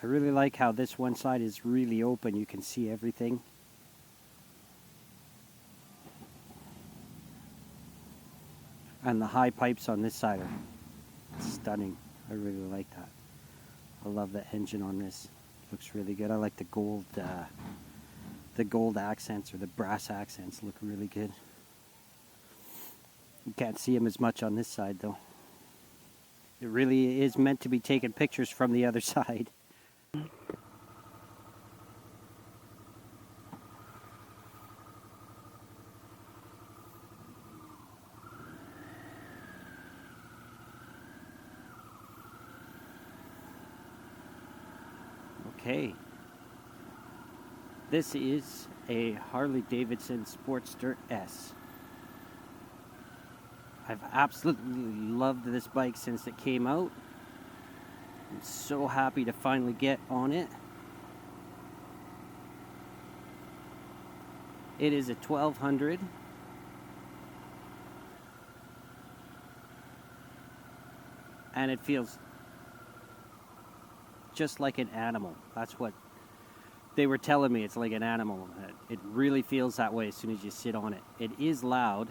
I really like how this one side is really open. You can see everything. And the high pipes on this side are stunning. I really like that. I love the engine on this. Looks really good. I like the gold accents, or the brass accents look really good. You can't see them as much on this side though. It really is meant to be taking pictures from the other side. Okay. This is a Harley Davidson Sportster S. I've absolutely loved this bike since it came out. I'm so happy to finally get on it. It is a 1200. And it feels just like an animal. That's what they were telling me. It's like an animal. It really feels that way as soon as you sit on it. It is loud.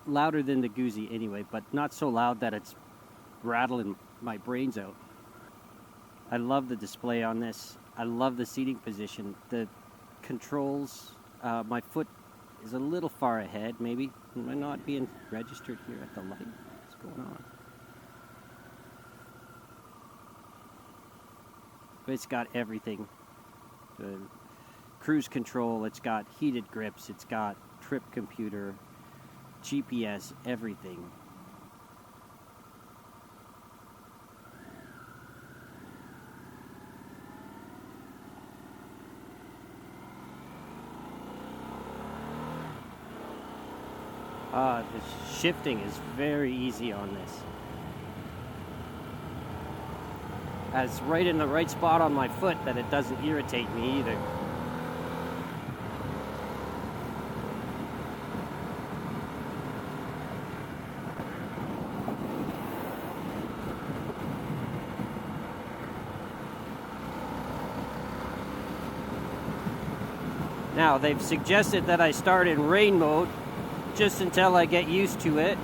Louder than the Guzzi anyway, but not so loud that it's rattling my brains out. I love the display on this. I love the seating position. The controls, my foot is a little far ahead, maybe. Am I not being registered here at the light? What's going on? But it's got everything. The cruise control, it's got heated grips, it's got trip computer, GPS, everything. The shifting is very easy on this. It's right in the right spot on my foot that it doesn't irritate me either. Now, they've suggested that I start in rain mode just until I get used to it.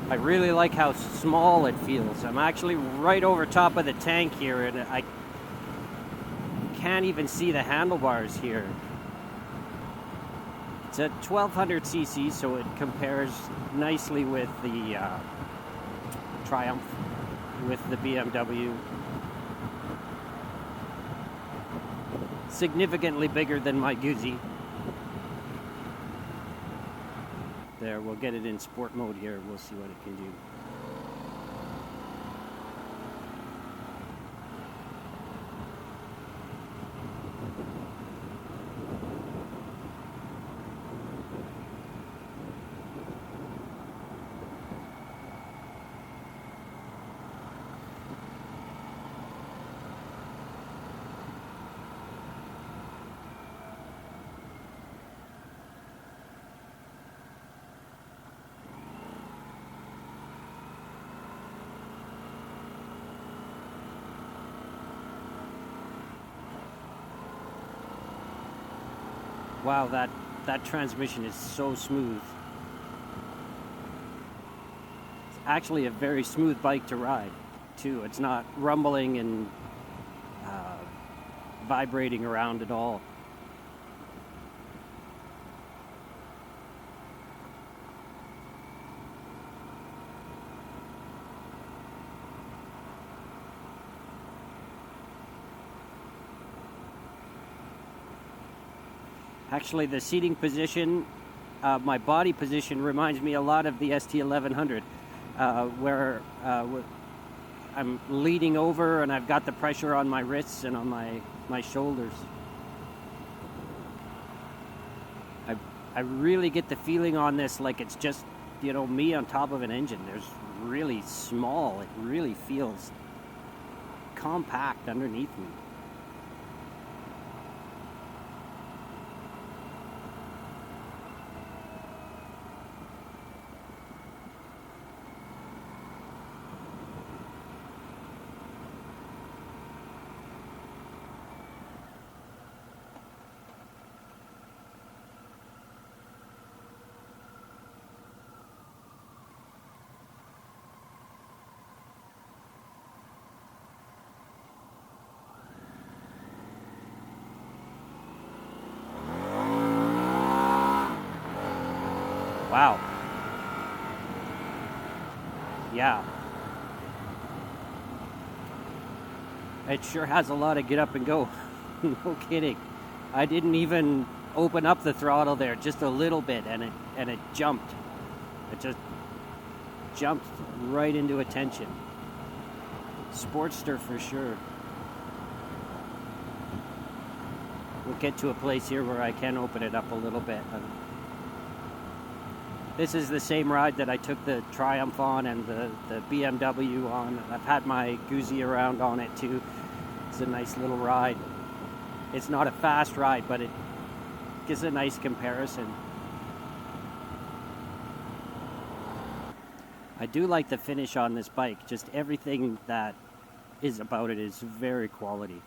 I really like how small it feels. I'm actually right over top of the tank here, and I can't even see the handlebars here. It's a 1200 cc, so it compares nicely with the Triumph, with the BMW. Significantly bigger than my Guzzi. There, we'll get it in sport mode here. We'll see what it can do. Wow, that transmission is so smooth. It's actually a very smooth bike to ride, too. It's not rumbling and vibrating around at all. Actually, the seating position, my body position reminds me a lot of the ST1100, where I'm leaning over and I've got the pressure on my wrists and on my shoulders. I really get the feeling on this like it's just, you know, me on top of an engine. There's really small. It really feels compact underneath me. Wow. Yeah. It sure has a lot of get up and go. No kidding. I didn't even open up the throttle there just a little bit, and it jumped. It just jumped right into attention. Sportster for sure. We'll get to a place here where I can open it up a little bit. This is the same ride that I took the Triumph on and the BMW on. I've had my Guzzi around on it too. It's a nice little ride. It's not a fast ride, but it gives a nice comparison. I do like the finish on this bike. Just everything that is about it is very quality.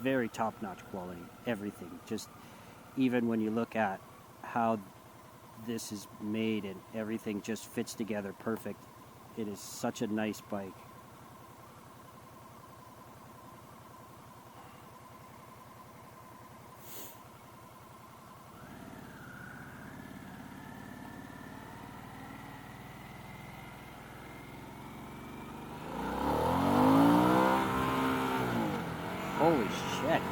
Very top-notch quality. Everything. Just even when you look at how this is made and everything just fits together perfect. It is such a nice bike. Holy shit.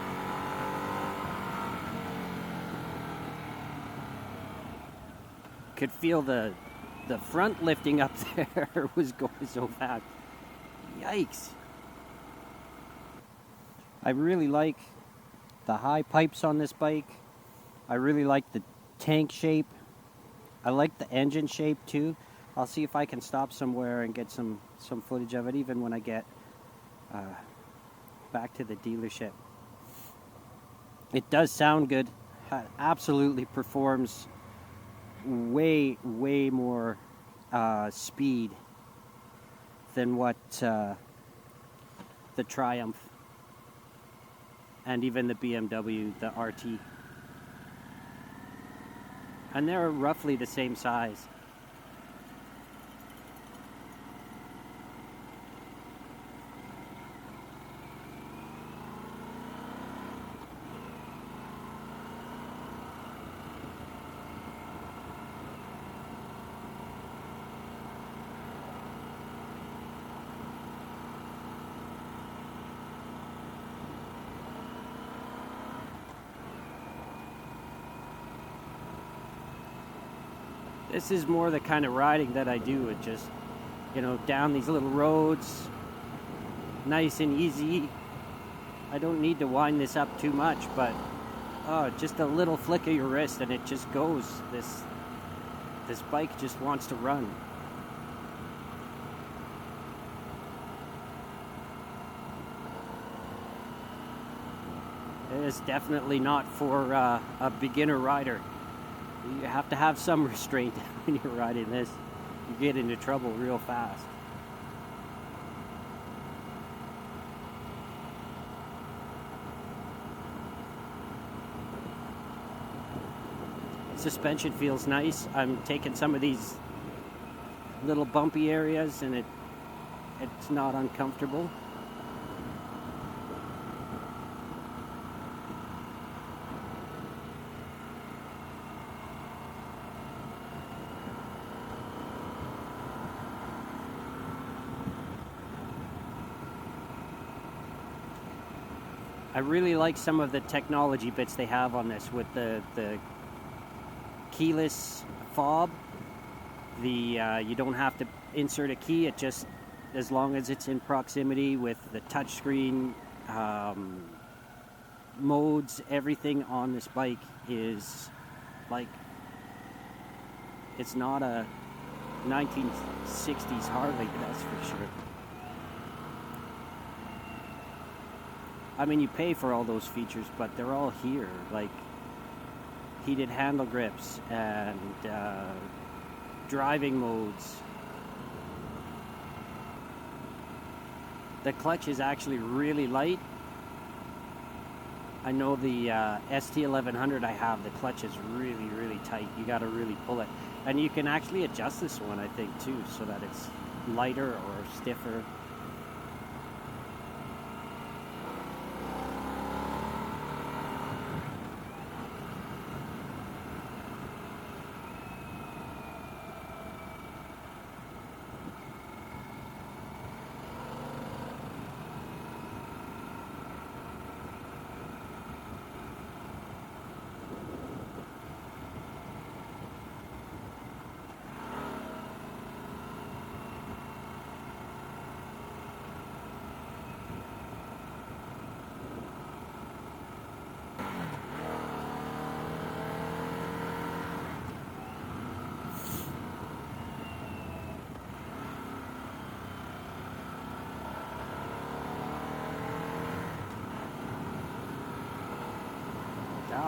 Could feel the front lifting up there. Was going so fast. Yikes. I really like the high pipes on this bike. I really like the tank shape. I like the engine shape too. I'll see if I can stop somewhere and get some footage of it, even when I get back to the dealership. It does sound good. Absolutely performs way more speed than what the Triumph and even the BMW, the RT. And they're roughly the same size. This is more the kind of riding that I do. It just, down these little roads, nice and easy. I don't need to wind this up too much, but just a little flick of your wrist and it just goes. This bike just wants to run. It is definitely not for a beginner rider. You have to have some restraint when you're riding this. You get into trouble real fast. Suspension feels nice. I'm taking some of these little bumpy areas and it's not uncomfortable. I really like some of the technology bits they have on this with the keyless fob. You don't have to insert a key. It just, as long as it's in proximity with the touchscreen modes, everything on this bike is like, it's not a 1960s Harley, that's for sure. I mean, you pay for all those features, but they're all here, like heated handle grips and driving modes. The clutch is actually really light. I know the ST1100 I have, the clutch is really tight. You got to really pull it. And you can actually adjust this one, I think, too, so that it's lighter or stiffer.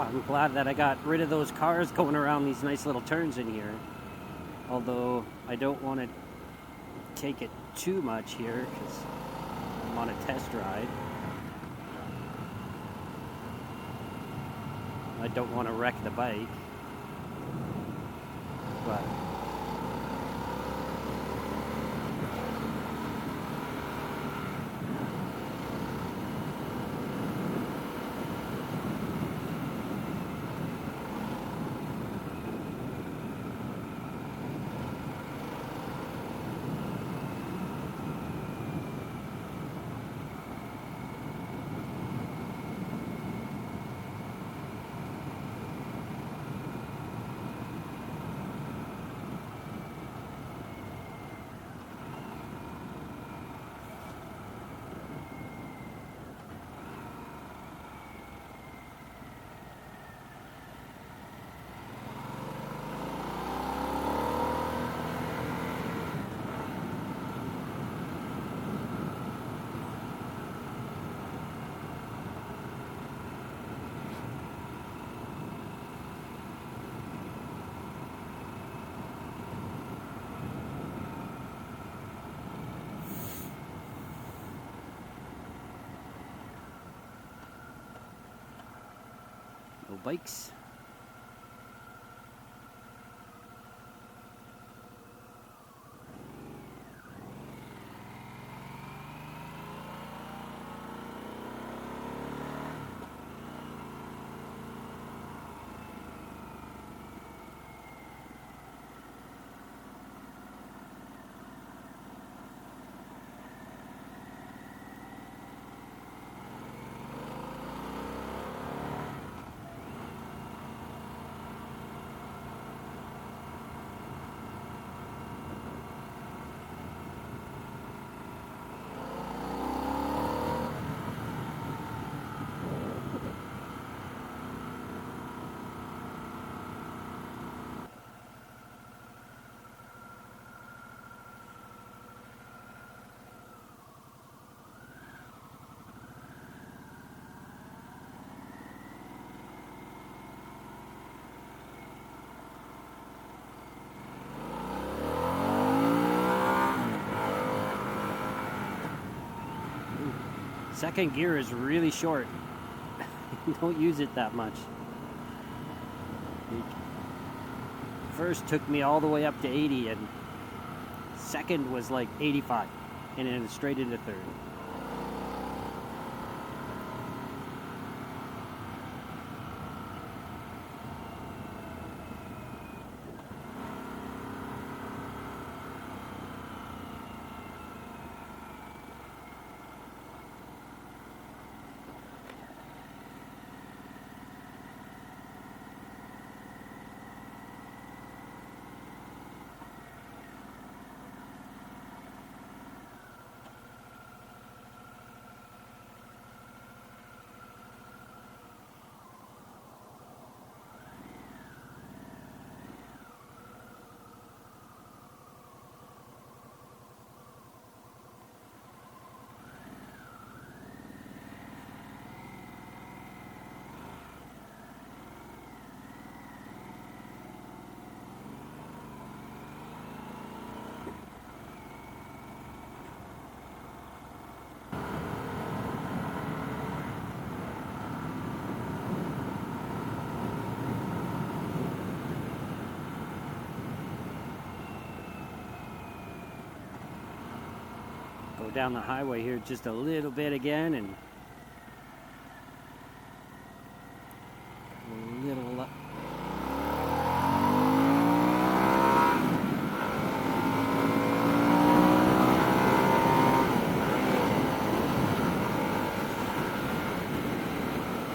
I'm glad that I got rid of those cars going around these nice little turns in here. Although I don't want to take it too much here because I'm on a test ride. I don't want to wreck the bike. But no bikes. Second gear is really short. Don't use it that much. First took me all the way up to 80 and second was like 85 and then straight into third. Go down the highway here just a little bit again and a little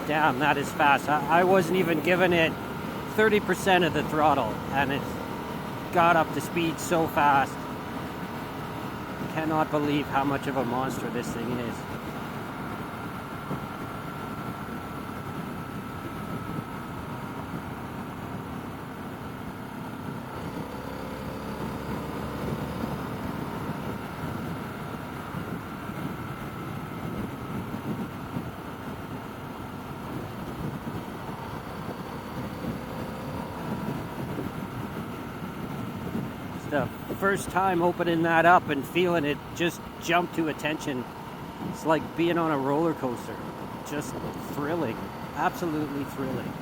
damn, that is fast. I wasn't even giving it 30% of the throttle and it got up to speed so fast. Cannot believe how much of a monster this thing is. the first time opening that up and feeling it just jump to attention, it's like being on a roller coaster. Just thrilling, absolutely thrilling.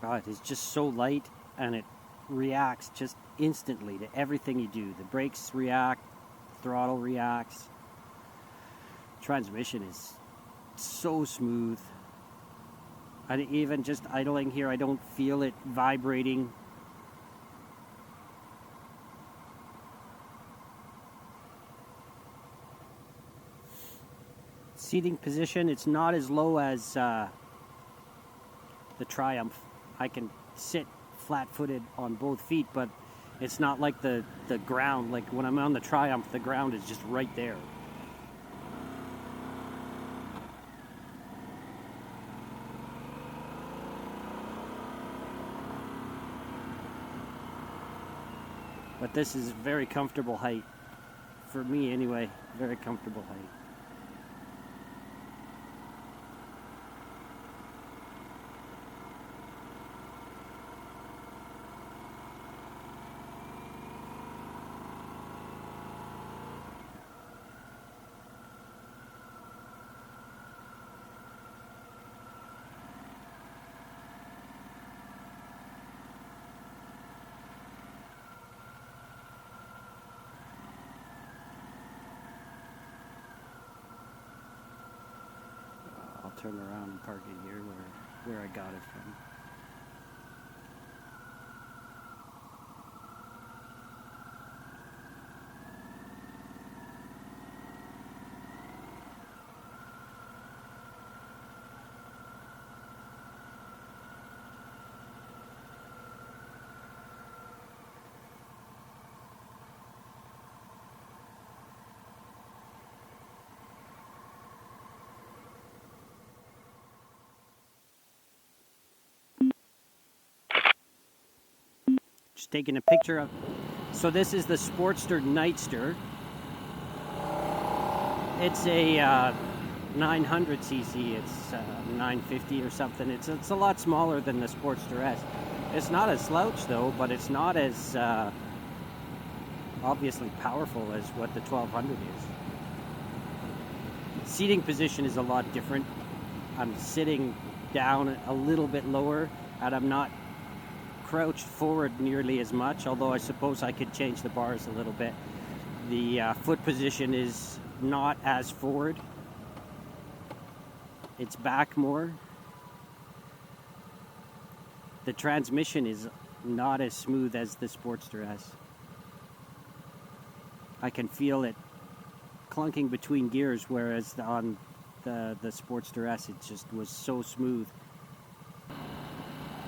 God, it's just so light, and it reacts just instantly to everything you do. The brakes react, throttle reacts. Transmission is so smooth. And even just idling here, I don't feel it vibrating. Seating position, it's not as low as the Triumph. I can sit flat-footed on both feet, but it's not like the ground. Like when I'm on the Triumph, the ground is just right there. But this is very comfortable height. For me anyway, very comfortable height. Turn around and park it here where I got it from. Just taking a picture of. So this is the Sportster Nightster. It's a 900cc. It's 950 or something. It's a lot smaller than the Sportster S. It's not a slouch though, but it's not as obviously powerful as what the 1200 is. Seating position is a lot different. I'm sitting down a little bit lower, and I'm not crouched forward nearly as much, although I suppose I could change the bars a little bit. The foot position is not as forward. It's back more. The transmission is not as smooth as the Sportster S. I can feel it clunking between gears, whereas on the Sportster S it just was so smooth.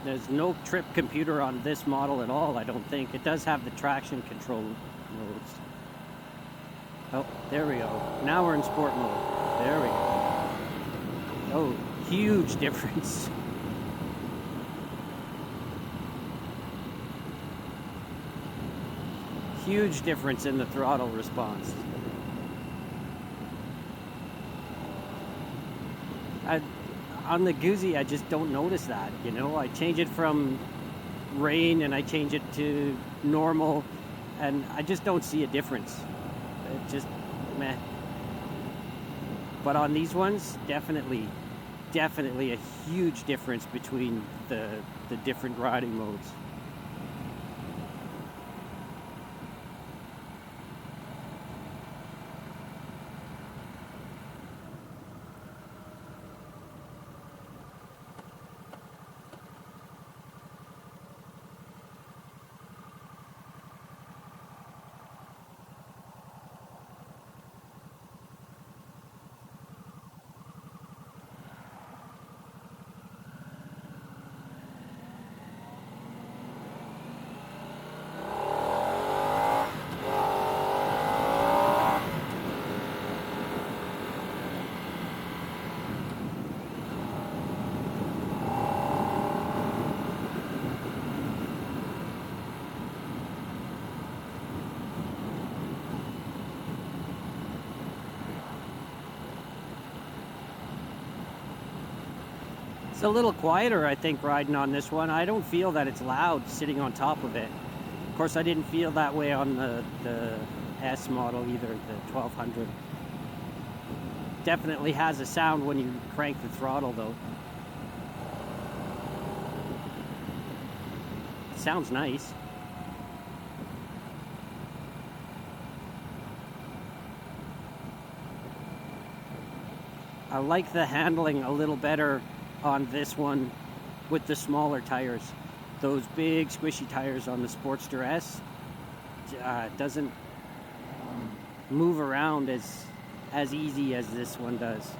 There's no trip computer on this model at all, I don't think. It does have the traction control modes. Oh, there we go. Now we're in sport mode. There we go. Oh, huge difference. Huge difference in the throttle response. On the Guzzi, I just don't notice that, you know. I change it from rain and I change it to normal, and I just don't see a difference. It just, meh. But on these ones, definitely a huge difference between the different riding modes. a little quieter, I think, riding on this one. I don't feel that it's loud sitting on top of it. Of course, I didn't feel that way on the S model either, the 1200. Definitely has a sound when you crank the throttle, though. It sounds nice. I like the handling a little better on this one with the smaller tires. Those big squishy tires on the Sportster S doesn't move around as easy as this one does.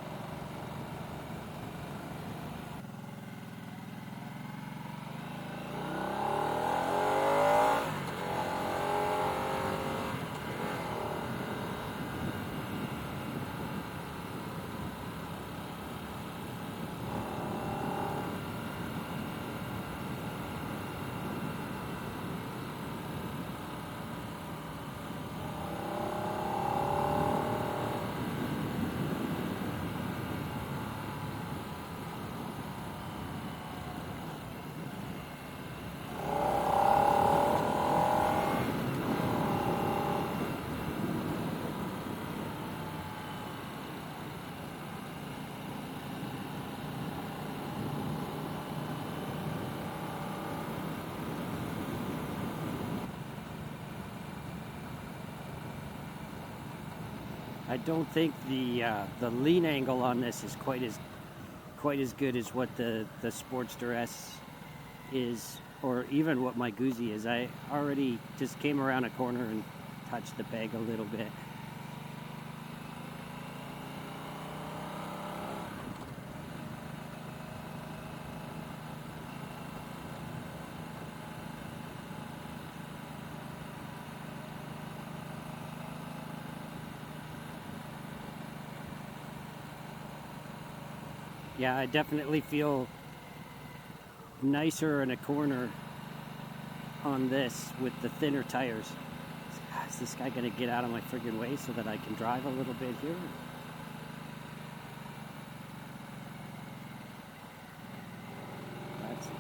I don't think the lean angle on this is quite as good as what the Sportster S is, or even what my Guzzi is. I already just came around a corner and touched the peg a little bit. Yeah, I definitely feel nicer in a corner on this with the thinner tires. Is this guy gonna get out of my friggin' way so that I can drive a little bit here? That's nice.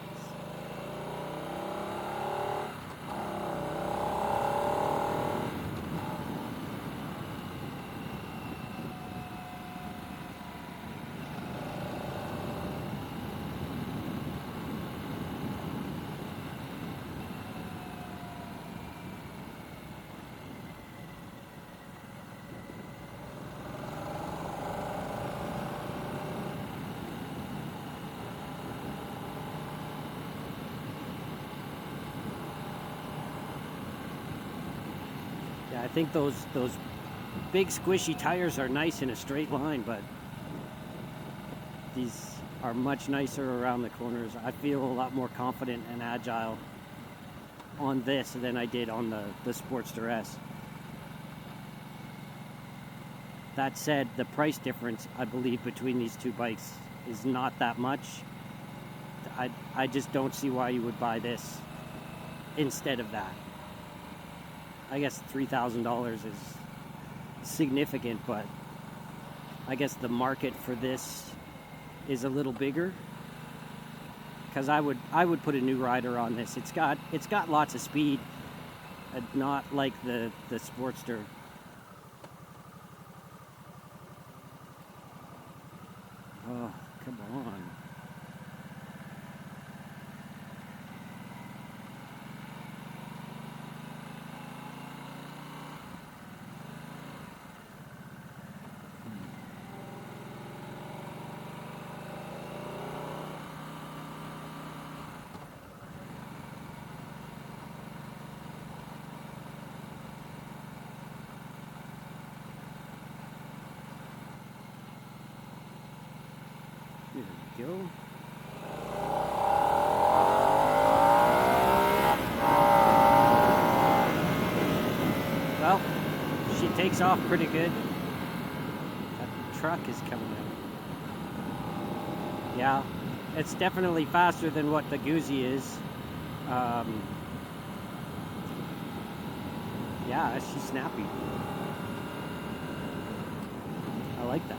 Yeah, I think those big squishy tires are nice in a straight line, but these are much nicer around the corners. I feel a lot more confident and agile on this than I did on the Sportster S. That said, the price difference, I believe, between these two bikes is not that much. I just don't see why you would buy this instead of that. I guess $3,000 is significant, but I guess the market for this is a little bigger, because I would put a new rider on this. It's got lots of speed, not like the Sportster. Oh, come on. There we go. Well, she takes off pretty good. That truck is coming out. Yeah, it's definitely faster than what the Guzzi is. Yeah, she's snappy. I like that.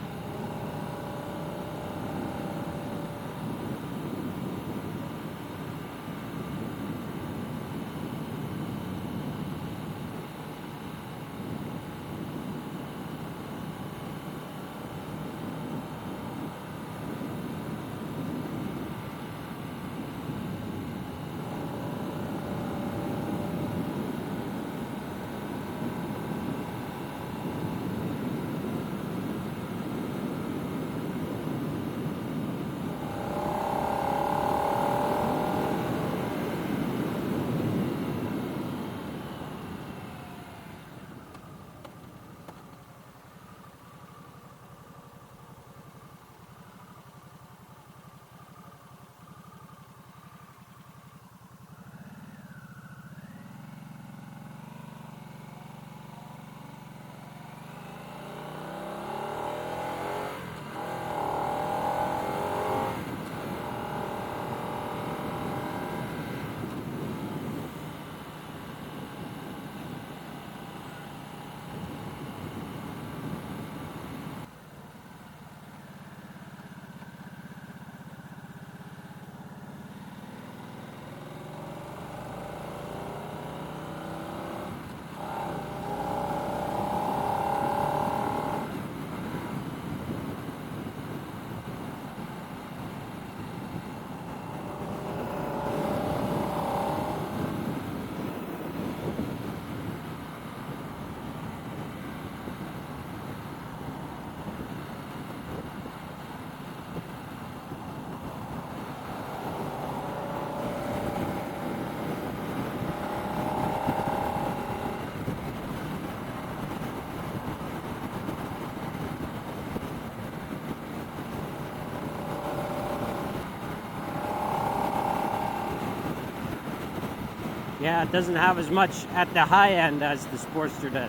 Yeah, it doesn't have as much at the high end as the Sportster did.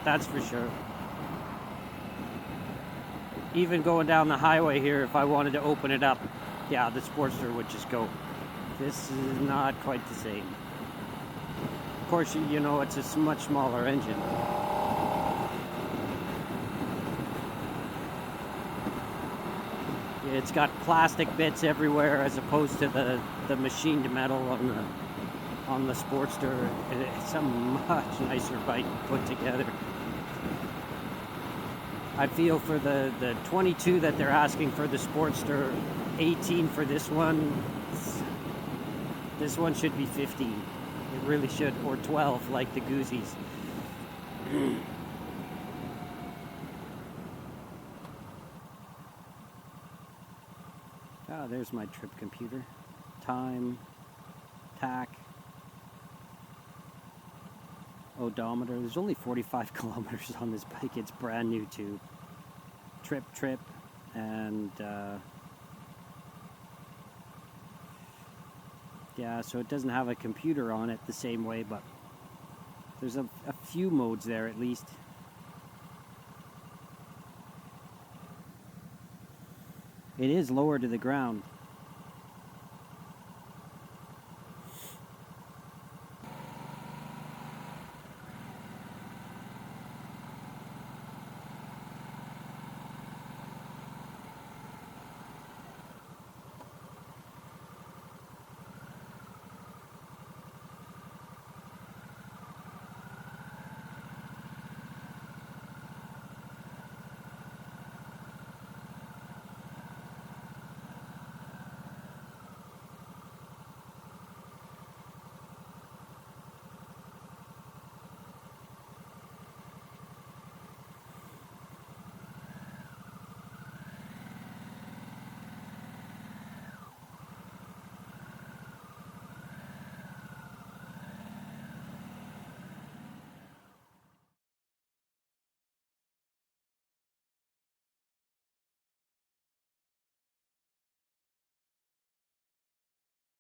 That's for sure. Even going down the highway here, if I wanted to open it up, yeah, the Sportster would just go. This is not quite the same. Of course, you know, it's a much smaller engine. It's got plastic bits everywhere as opposed to the machined metal on the Sportster. It's a much nicer bike put together. I feel for the 22 that they're asking for the Sportster, 18 for this one. This one should be 15. It really should, or 12 like the Goozies. Oh, there's my trip computer. Time, tack, odometer. There's only 45 kilometers on this bike. It's brand new too. Trip, and yeah, so it doesn't have a computer on it the same way, but there's a few modes there at least. It is lower to the ground.